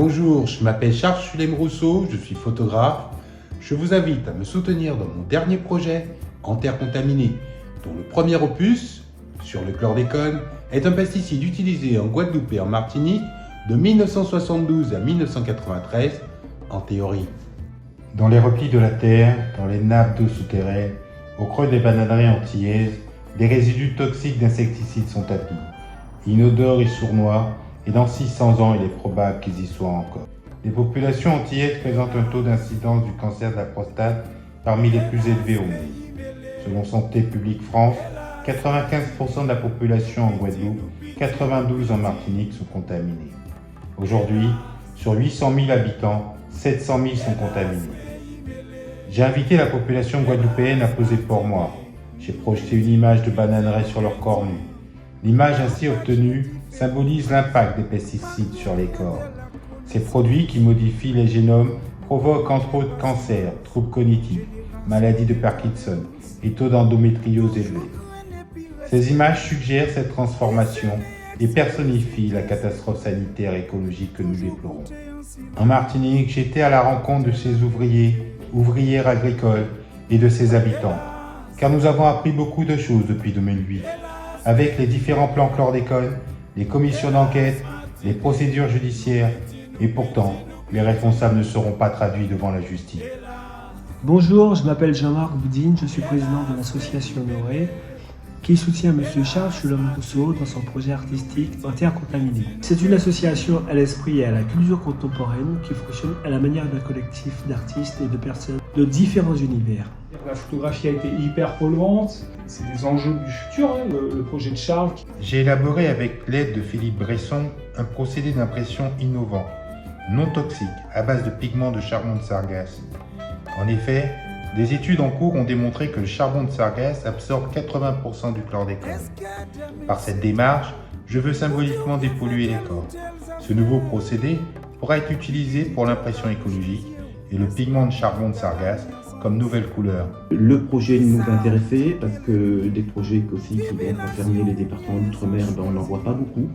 Bonjour, je m'appelle Charles Chulem-Rousseau, je suis photographe. Je vous invite à me soutenir dans mon dernier projet, En terre contaminée, dont le premier opus, sur le chlordécone, est un pesticide utilisé en Guadeloupe et en Martinique de 1972 à 1993, en théorie. Dans les replis de la terre, dans les nappes d'eau souterraines, au creux des bananeries antillaises, des résidus toxiques d'insecticides sont tapis, inodores et sournois, et dans 600 ans, il est probable qu'ils y soient encore. Les populations antillaises présentent un taux d'incidence du cancer de la prostate parmi les plus élevés au monde. Selon Santé publique France, 95% de la population en Guadeloupe, 92% en Martinique sont contaminés. Aujourd'hui, sur 800 000 habitants, 700 000 sont contaminés. J'ai invité la population guadeloupéenne à poser pour moi. J'ai projeté une image de bananerais sur leur corps nu. L'image ainsi obtenue symbolise l'impact des pesticides sur les corps. Ces produits qui modifient les génomes provoquent entre autres cancer, troubles cognitifs, maladie de Parkinson et taux d'endométriose élevés. Ces images suggèrent cette transformation et personnifient la catastrophe sanitaire et écologique que nous déplorons. En Martinique, j'étais à la rencontre de ces ouvrières agricoles et de ses habitants, car nous avons appris beaucoup de choses depuis 2008, avec les différents plans chlordécone, les commissions d'enquête, les procédures judiciaires, et pourtant, les responsables ne seront pas traduits devant la justice. Bonjour, je m'appelle Jean-Marc Boudine, je suis président de l'association Honoré, qui soutient M. Charles Chulem-Rousseau dans son projet artistique En terre contaminée. C'est une association à l'esprit et à la culture contemporaine qui fonctionne à la manière d'un collectif d'artistes et de personnes de différents univers. La photographie a été hyper polluante, c'est des enjeux du futur, hein, le projet de Charles. J'ai élaboré avec l'aide de Philippe Bresson un procédé d'impression innovant, non toxique, à base de pigments de charbon de sargasse. En effet, des études en cours ont démontré que le charbon de sargasse absorbe 80% du chlordécone. Par cette démarche, je veux symboliquement dépolluer les corps. Ce nouveau procédé pourra être utilisé pour l'impression écologique et le pigment de charbon de sargasse comme nouvelle couleur. Le projet nous intéressait parce que des projets aussi qui vont concerner les départements d'outre-mer, on n'en voit pas beaucoup.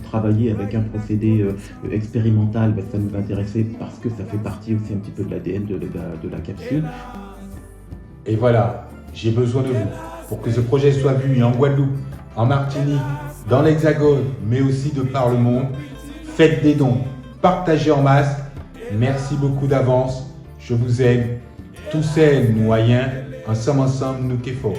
Travailler avec un procédé expérimental, ça nous intéressait parce que ça fait partie aussi un petit peu de l'ADN de la capsule. Et voilà, j'ai besoin de vous pour que ce projet soit vu en Guadeloupe, en Martinique, dans l'Hexagone, mais aussi de par le monde. Faites des dons, partagez en masse. Merci beaucoup d'avance, je vous aime. Tous ces moyens, ensemble, nous qui faut.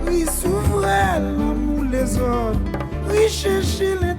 Oui, s'ouvre l'amour les autres, oui, chercher les